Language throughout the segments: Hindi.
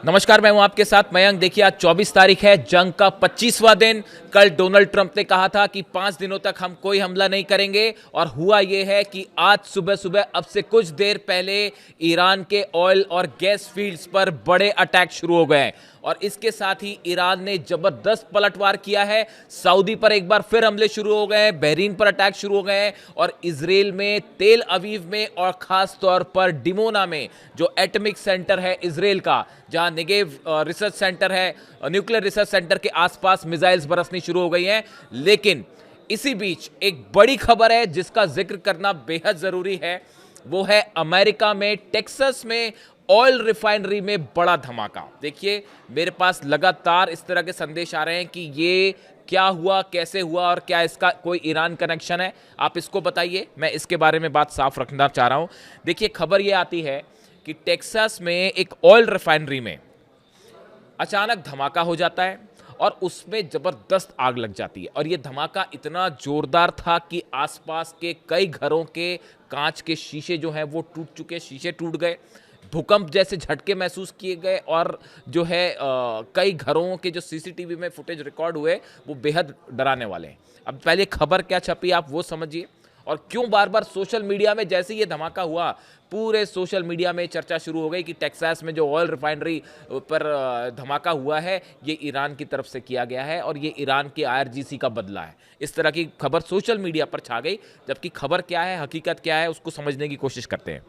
नमस्कार, मैं हूं आपके साथ मयंक। देखिए, आज 24 तारीख है, जंग का 25वां दिन। कल डोनाल्ड ट्रंप ने कहा था कि 5 दिनों तक हम कोई हमला नहीं करेंगे, और हुआ यह है कि आज सुबह सुबह अब से कुछ देर पहले ईरान के ऑयल और गैस फील्ड्स पर बड़े अटैक शुरू हो गए हैं। और इसके साथ ही ईरान ने जबरदस्त पलटवार किया है। सऊदी पर एक बार फिर हमले शुरू हो गए हैं, बहरीन पर अटैक शुरू हो गए हैं, और इजराइल में, तेल अवीव में और खास तौर पर डिमोना में, जो एटॉमिक सेंटर है इजराइल का, जहां नेगेव रिसर्च सेंटर है, न्यूक्लियर रिसर्च सेंटर के आसपास मिसाइल्स बरसनी शुरू हो गई हैं। लेकिन इसी बीच एक बड़ी खबर है जिसका जिक्र करना बेहद जरूरी है। वो है अमेरिका में टेक्सास में ऑयल रिफाइनरी में बड़ा धमाका। देखिए, मेरे पास लगातार इस तरह के संदेश आ रहे हैं कि ये क्या हुआ, कैसे हुआ, और क्या इसका कोई ईरान कनेक्शन है। आप इसको बताइए, मैं इसके बारे में बात साफ रखना चाह रहा हूं। देखिए, खबर ये आती है कि टेक्सास में एक ऑयल रिफाइनरी में अचानक धमाका हो जाता है और उसमें जबरदस्त आग लग जाती है। और यह धमाका इतना जोरदार था कि आसपास के कई घरों के कांच के शीशे जो हैं वो टूट चुके, शीशे टूट गए, भूकंप जैसे झटके महसूस किए गए, और जो है कई घरों के जो सीसीटीवी में फुटेज रिकॉर्ड हुए वो बेहद डराने वाले हैं। अब पहले खबर क्या छपी आप वो समझिए, और क्यों बार बार सोशल मीडिया में जैसे ये धमाका हुआ, पूरे सोशल मीडिया में चर्चा शुरू हो गई कि टेक्सास में जो ऑयल रिफाइनरी पर धमाका हुआ है ये ईरान की तरफ से किया गया है और ये ईरान के आईआरजीसी का बदला है। इस तरह की खबर सोशल मीडिया पर छा गई, जबकि खबर क्या है, हकीकत क्या है, उसको समझने की कोशिश करते हैं।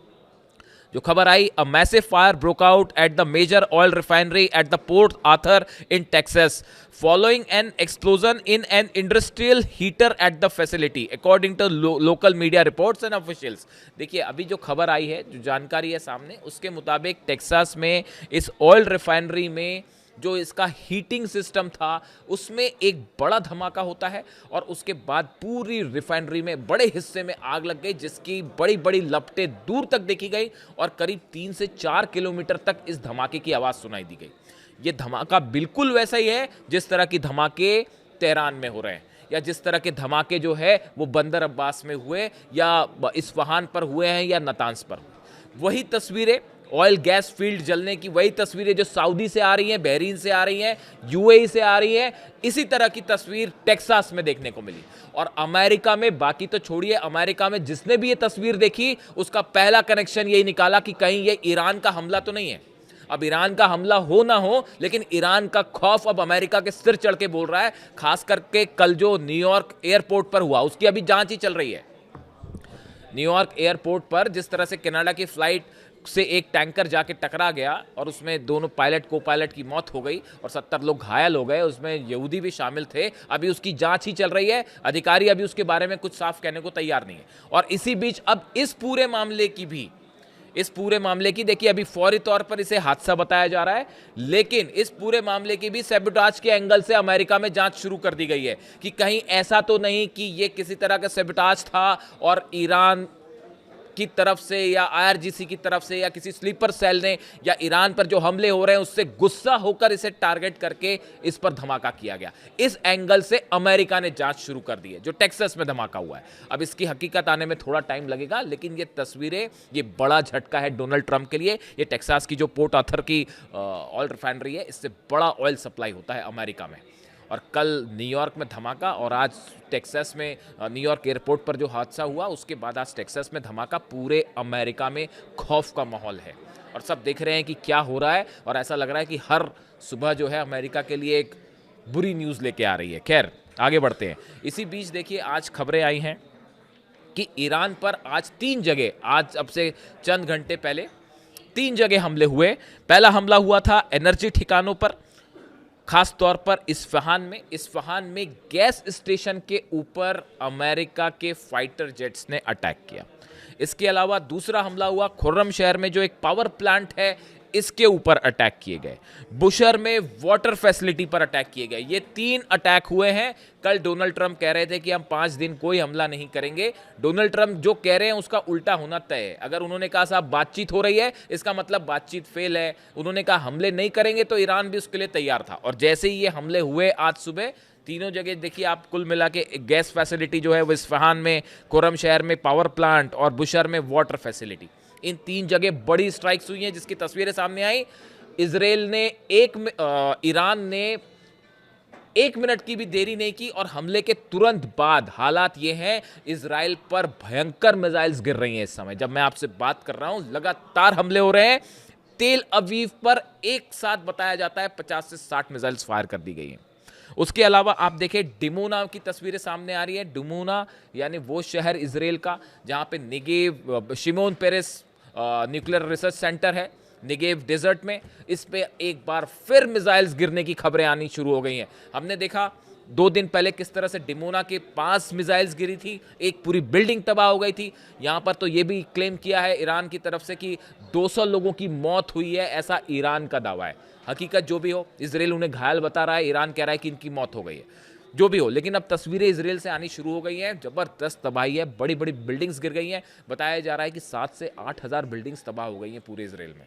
जो खबर आई, a massive fire broke out at the major oil refinery at the Port Arthur in Texas following an explosion in an industrial heater at the facility according to local media reports and officials. देखिए, अभी जो खबर आई है, जो जानकारी है सामने, उसके मुताबिक टेक्सास में इस ऑयल रिफाइनरी में जो इसका हीटिंग सिस्टम था उसमें एक बड़ा धमाका होता है, और उसके बाद पूरी रिफाइनरी में बड़े हिस्से में आग लग गई, जिसकी बड़ी बड़ी लपटें दूर तक देखी गई और करीब 3 से 4 किलोमीटर तक इस धमाके की आवाज़ सुनाई दी गई। ये धमाका बिल्कुल वैसा ही है जिस तरह की धमाके तेहरान में हो रहे हैं, या जिस तरह के धमाके जो है वो बंदर अब्बास में हुए, या इस्फहान पर हुए हैं, या नतांस पर हुए। वही तस्वीरें, ऑयल गैस फील्ड जलने की वही तस्वीरें जो सऊदी से आ रही हैं, बहरीन से आ रही हैं, यूएई से आ रही हैं, इसी तरह की तस्वीर टेक्सास में देखने को मिली। और अमेरिका में, बाकी तो छोड़िए, अमेरिका में जिसने भी ये तस्वीर देखी उसका पहला कनेक्शन यही निकाला कि कहीं ये ईरान का हमला तो नहीं है। अब ईरान का हमला हो ना हो, लेकिन ईरान का खौफ अब अमेरिका के सिर चढ़ के बोल रहा है। खास करके कल जो न्यूयॉर्क एयरपोर्ट पर हुआ उसकी अभी जांच ही चल रही है। न्यूयॉर्क एयरपोर्ट पर जिस तरह से कनाडा की फ्लाइट से एक टैंकर जाके टकरा गया और उसमें दोनों पायलट को पायलट की मौत हो गई और 70 लोग घायल हो गए, उसमें यहूदी भी शामिल थे। अभी उसकी जांच ही चल रही है, अधिकारी अभी उसके बारे में कुछ साफ कहने को तैयार नहीं है। और इसी बीच अब इस पूरे मामले की देखिए, अभी फौरी तौर पर इसे हादसा बताया जा रहा है, लेकिन इस पूरे मामले की भी सैबोटाज के एंगल से अमेरिका में जांच शुरू कर दी गई है कि कहीं ऐसा तो नहीं कि ये किसी तरह का सैबोटाज था और ईरान की तरफ से या आईआरजीसी की तरफ से या किसी स्लीपर सेल ने या ईरान पर जो हमले हो रहे हैं उससे गुस्सा होकर इसे टारगेट करके इस पर धमाका किया गया। इस एंगल से अमेरिका ने जांच शुरू कर दी है जो टेक्सास में धमाका हुआ है। अब इसकी हकीकत आने में थोड़ा टाइम लगेगा, लेकिन ये तस्वीरें, ये बड़ा झटका है डोनाल्ड ट्रंप के लिए। ये टेक्सास की जो पोर्ट आर्थर की ऑयल रिफाइनरी है, इससे बड़ा ऑयल सप्लाई होता है अमेरिका में। और कल न्यूयॉर्क में धमाका और आज टेक्सास में न्यूयॉर्क एयरपोर्ट पर जो हादसा हुआ उसके बाद आज टेक्सास में धमाका, पूरे अमेरिका में खौफ का माहौल है और सब देख रहे हैं कि क्या हो रहा है। और ऐसा लग रहा है कि हर सुबह जो है अमेरिका के लिए एक बुरी न्यूज़ लेके आ रही है। खैर, आगे बढ़ते हैं। इसी बीच देखिए, आज खबरें आई हैं कि ईरान पर आज 3 जगह, आज अब से चंद घंटे पहले 3 जगह हमले हुए। पहला हमला हुआ था एनर्जी ठिकानों पर, खास तौर पर इस्फहान में गैस स्टेशन के ऊपर अमेरिका के फाइटर जेट्स ने अटैक किया। इसके अलावा दूसरा हमला हुआ खुर्रम शहर में जो एक पावर प्लांट है, इसके ऊपर अटैक किए गए। बुशर में वाटर फैसिलिटी पर अटैक किए गए। ये 3 अटैक हुए हैं। कल डोनाल्ड ट्रंप कह रहे थे कि हम 5 दिन कोई हमला नहीं करेंगे। डोनाल्ड ट्रंप जो कह रहे हैं उसका उल्टा होना तय है। अगर उन्होंने कहा साहब बातचीत हो रही है, इसका मतलब बातचीत फेल है। उन्होंने कहा हमले नहीं करेंगे, तो ईरान भी उसके लिए तैयार था। और जैसे ही ये हमले हुए आज सुबह, तीनों जगह देखिए आप, कुल मिला के गैस फैसिलिटी जो है वो इस्फहान में, खुर्रम शहर में पावर प्लांट और बुशर में वाटर फैसिलिटी, इन 3 जगह बड़ी स्ट्राइक्स हुई हैं जिसकी तस्वीरें सामने आई। इसराइल ने ईरान ने 1 मिनट की भी देरी नहीं की और हमले के तुरंत बाद हालात ये हैं, इसराइल पर भयंकर मिसाइल्स गिर रही हैं। इस समय जब मैं आपसे बात कर रहा हूं लगातार हमले हो रहे हैं। तेल अवीव पर एक साथ बताया जाता है 50 से 60 मिसाइल्स फायर कर दी गई हैं। उसके अलावा आप देखें डिमोना की तस्वीरें सामने आ रही है। डिमोना यानी वो शहर इसराइल का जहां पे Negev Shimon Peres nuclear research centre है, नेगेव डेजर्ट में। इस पे एक बार फिर मिसाइल्स गिरने की खबरें आनी शुरू हो गई हैं। हमने देखा 2 दिन पहले किस तरह से डिमोना के पास मिसाइल्स गिरी थी, एक पूरी बिल्डिंग तबाह हो गई थी। यहां पर तो ये भी क्लेम किया है ईरान की तरफ से कि 200 लोगों की मौत हुई है, ऐसा ईरान का दावा है। हकीकत जो भी हो, इसराइल उन्हें घायल बता रहा है, ईरान कह रहा है कि इनकी मौत हो गई है। जो भी हो, लेकिन अब तस्वीरें इसराइल से आनी शुरू हो गई हैं। जबरदस्त तबाही है, बड़ी बड़ी बिल्डिंग्स गिर गई हैं। बताया जा रहा है कि 7 से 8 हज़ार बिल्डिंग्स तबाह हो गई हैं पूरे इसराइल में।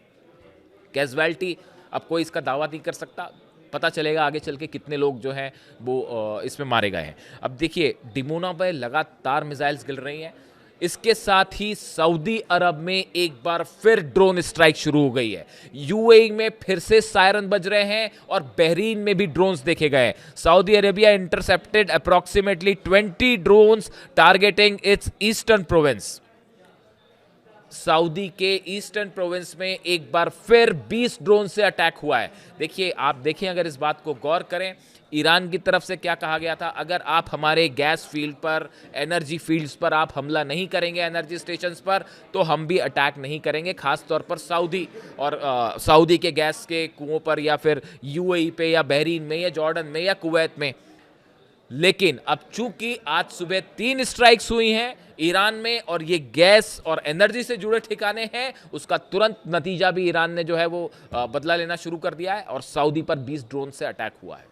कैजुअलिटी अब कोई इसका दावा नहीं कर सकता, पता चलेगा आगे चल के कितने लोग जो हैं वो इसमें मारे गए हैं। अब देखिए डिमोना पर लगातार मिसाइल्स गिर रही हैं। इसके साथ ही सऊदी अरब में एक बार फिर ड्रोन स्ट्राइक शुरू हो गई है। यूएई में फिर से सायरन बज रहे हैं और बहरीन में भी ड्रोन्स देखे गए। Saudi Arabia intercepted approximately 20 drones targeting it's eastern province. Saudi के ईस्टर्न प्रोविंस में एक बार फिर 20 ड्रोन से अटैक हुआ है। देखिए, आप देखें, अगर इस बात को गौर करें, ईरान की तरफ से क्या कहा गया था, अगर आप हमारे गैस फील्ड पर, एनर्जी फील्ड्स पर आप हमला नहीं करेंगे, एनर्जी स्टेशंस पर, तो हम भी अटैक नहीं करेंगे, खास तौर पर सऊदी और सऊदी के गैस के कुओं पर, या फिर यूएई पे, या बहरीन में, या जॉर्डन में, या कुवैत में। लेकिन अब चूंकि आज सुबह 3 स्ट्राइक्स हुई हैं ईरान में और ये गैस और एनर्जी से जुड़े ठिकाने हैं, उसका तुरंत नतीजा भी ईरान ने जो है वो बदला लेना शुरू कर दिया है और सऊदी पर 20 ड्रोन से अटैक हुआ है।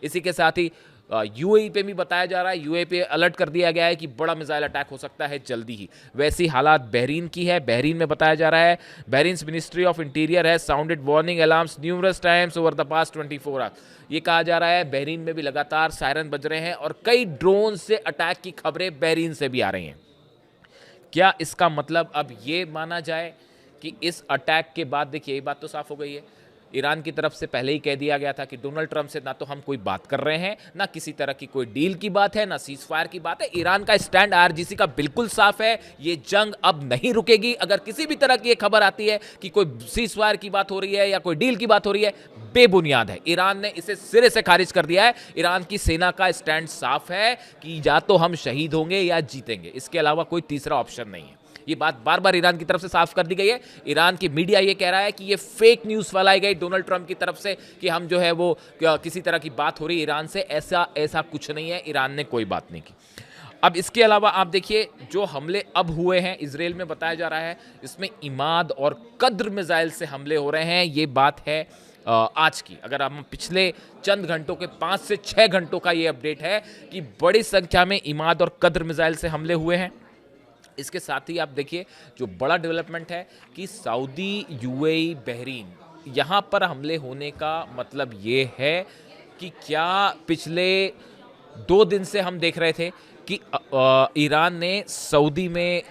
इसी के साथ ही यूएई पे भी बताया जा रहा है, यूएई पे अलर्ट कर दिया गया है कि बड़ा मिसाइल अटैक हो सकता है जल्दी ही। वैसी हालात बहरीन की है। बहरीन में बताया जा रहा है बहरीन मिनिस्ट्री ऑफ इंटीरियर है sounded warning alarms numerous times over the past 24 hours. ये कहा जा रहा है बहरीन में भी लगातार सायरन बज रहे हैं और कई ड्रोन से अटैक की खबरें बहरीन से भी आ रही हैं। क्या इसका मतलब अब ये माना जाए कि इस अटैक के बाद, देखिए ये बात तो साफ हो गई है, ईरान की तरफ से पहले ही कह दिया गया था कि डोनाल्ड ट्रंप से ना तो हम कोई बात कर रहे हैं, ना किसी तरह की कोई डील की बात है, ना सीज फायर की बात है। ईरान का स्टैंड आईआरजीसी का बिल्कुल साफ है, ये जंग अब नहीं रुकेगी। अगर किसी भी तरह की खबर आती है कि कोई सीज फायर की बात हो रही है या कोई डील की बात हो रही है, बेबुनियाद है। ईरान ने इसे सिरे से खारिज कर दिया है। ईरान की सेना का स्टैंड साफ है कि या तो हम शहीद होंगे या जीतेंगे, इसके अलावा कोई तीसरा ऑप्शन नहीं है। ये बात बार बार ईरान की तरफ से साफ कर दी गई है। ईरान की मीडिया ये कह रहा है कि ये फेक न्यूज़ फैलाई गई डोनाल्ड ट्रंप की तरफ से कि हम जो है वो किसी तरह की बात हो रही है ईरान से, ऐसा कुछ नहीं है। ईरान ने कोई बात नहीं की। अब इसके अलावा आप देखिए जो हमले अब हुए हैं इसराइल में, बताया जा रहा है इसमें इमाद और कद्र मिसाइल से हमले हो रहे हैं। ये बात है आज की। अगर हम पिछले चंद घंटों के 5 से 6 घंटों का ये अपडेट है कि बड़ी संख्या में इमाद और कद्र मिसाइल से हमले हुए हैं। इसके साथ ही आप देखिए जो बड़ा डेवलपमेंट है कि सऊदी, यूएई, बहरीन, यहाँ पर हमले होने का मतलब ये है कि क्या पिछले 2 दिन से हम देख रहे थे कि ईरान ने सऊदी में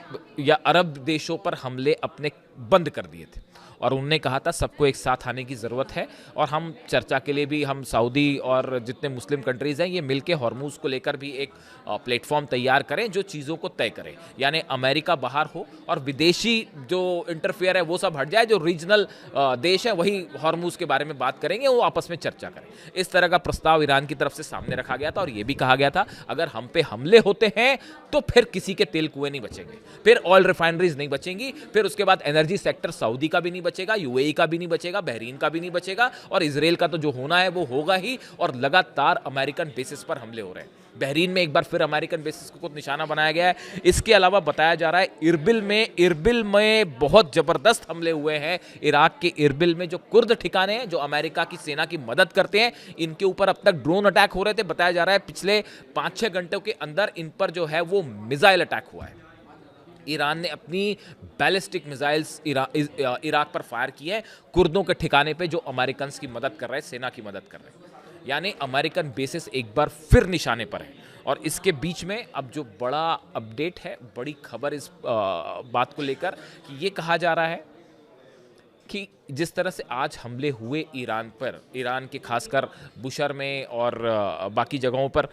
या अरब देशों पर हमले अपने बंद कर दिए थे और उन्होंने कहा था सबको एक साथ आने की ज़रूरत है और हम चर्चा के लिए भी, हम सऊदी और जितने मुस्लिम कंट्रीज़ हैं ये मिलके हॉर्मूज़ को लेकर भी एक प्लेटफॉर्म तैयार करें जो चीज़ों को तय करें, यानी अमेरिका बाहर हो और विदेशी जो इंटरफेयर है वो सब हट जाए, जो रीजनल देश है वही हॉर्मूज़ के बारे में बात करेंगे, वो आपस में चर्चा करें। इस तरह का प्रस्ताव ईरान की तरफ से सामने रखा गया था और ये भी कहा गया था अगर हम पे हमले होते हैं तो फिर किसी के तेल कुएं नहीं बचेंगे, फिर ऑयल रिफाइनरीज नहीं बचेंगी, फिर उसके बाद एनर्जी सेक्टर सऊदी का भी नहीं बचेगा, यूएई का भी नहीं बचेगा, बहरीन का भी नहीं बचेगा और इसराइल का तो जो होना है वो होगा ही। और लगातार अमेरिकन बेसिस पर हमले हो रहे हैं। बहरीन में एक बार फिर अमेरिकन बेसिस को निशाना बनाया गया है। इसके अलावा बताया जा रहा है इरबिल में बहुत जबरदस्त हमले हुए हैं। इराक के इरबिल में जो कुर्द ठिकाने हैं जो अमेरिका की सेना की मदद करते हैं, इनके ऊपर अब तक ड्रोन अटैक हो रहे थे। बताया जा रहा है पिछले 5-6 घंटों के अंदर इन पर जो है वो मिसाइल अटैक हुआ है। ईरान ने अपनी बैलिस्टिक मिसाइल्स इराक पर फायर किए हैं कुर्दों के ठिकाने पे जो अमेरिकन की मदद कर रहे हैं, सेना की मदद कर रहे हैं, यानी अमेरिकन बेसिस एक बार फिर निशाने पर है। और इसके बीच में अब जो बड़ा अपडेट है, बड़ी खबर इस बात को लेकर कि ये कहा जा रहा है कि जिस तरह से आज हमले हुए ईरान पर, ईरान के खासकर बुशर में और बाकी जगहों पर,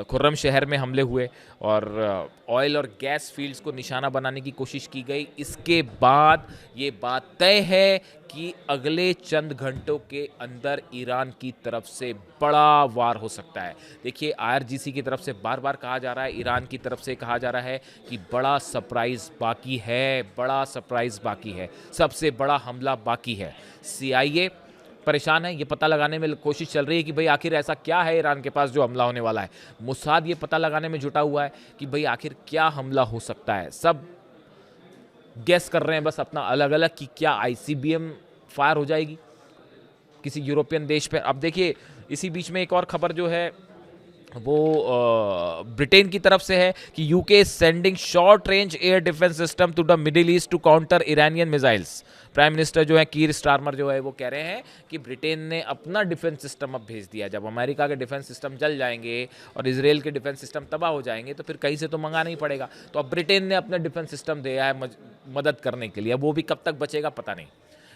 खुर्रम शहर में हमले हुए और ऑयल और गैस फील्ड्स को निशाना बनाने की कोशिश की गई, इसके बाद ये बात तय है कि अगले चंद घंटों के अंदर ईरान की तरफ से बड़ा वार हो सकता है। देखिए, IRGC की तरफ से बार बार कहा जा रहा है, ईरान की तरफ से कहा जा रहा है कि बड़ा सरप्राइज बाकी है, बड़ा सरप्राइज बाकी है, सबसे बड़ा हमला बाकी है। CIA परेशान है, ये पता लगाने में कोशिश चल रही है कि भाई आखिर ऐसा क्या है ईरान के पास जो हमला होने वाला है। मोसाद ये पता लगाने में जुटा हुआ है कि भाई आखिर क्या हमला हो सकता है। सब गेस कर रहे हैं बस अपना अलग अलग कि क्या ICBM फायर हो जाएगी किसी यूरोपियन देश पर। अब देखिए, इसी बीच में एक और खबर जो है वो ब्रिटेन की तरफ से है कि UK is sending short range air defence system to the Middle East to counter Iranian missiles. Prime minister जो है कीर स्टारमर जो है वो कह रहे हैं कि ब्रिटेन ने अपना डिफेंस सिस्टम अब भेज दिया। जब अमेरिका के डिफेंस सिस्टम जल जाएंगे और इजराइल के डिफेंस सिस्टम तबाह हो जाएंगे तो फिर कहीं से तो मंगाना ही पड़ेगा। तो अब ब्रिटेन ने अपना डिफेंस सिस्टम दिया है मदद करने के लिए। अब वो भी कब तक बचेगा पता नहीं।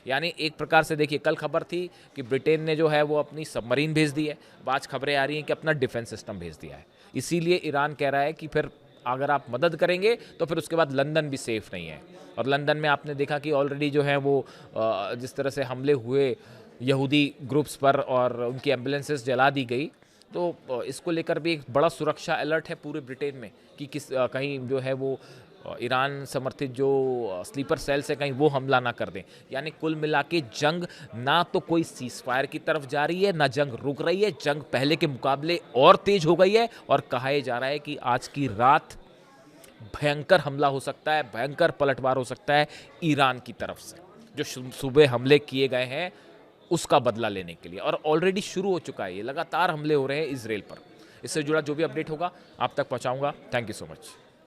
यानी एक प्रकार से देखिए, कल खबर थी कि ब्रिटेन ने जो है वो अपनी सबमरीन भेज दी है, आज खबरें आ रही हैं कि अपना डिफेंस सिस्टम भेज दिया है। इसीलिए ईरान कह रहा है कि फिर अगर आप मदद करेंगे तो फिर उसके बाद लंदन भी सेफ नहीं है। और लंदन में आपने देखा कि ऑलरेडी जो है वो जिस तरह से हमले हुए यहूदी ग्रुप्स पर और उनकी एम्बुलेंसेस जला दी गई, तो इसको लेकर भी एक बड़ा सुरक्षा अलर्ट है पूरे ब्रिटेन में कि कहीं जो है वो ईरान समर्थित जो स्लीपर सेल्स है कहीं वो हमला ना कर दें। यानी कुल मिला के जंग ना तो कोई सीज फायर की तरफ जा रही है, ना जंग रुक रही है, जंग पहले के मुकाबले और तेज हो गई है। और कहा जा रहा है कि आज की रात भयंकर हमला हो सकता है, भयंकर पलटवार हो सकता है ईरान की तरफ से, जो सुबह हमले किए गए हैं उसका बदला लेने के लिए। और ऑलरेडी शुरू हो चुका है, ये लगातार हमले हो रहे हैं इजराइल पर। इससे जुड़ा जो भी अपडेट होगा आप तक पहुंचाऊंगा। Thank you so much.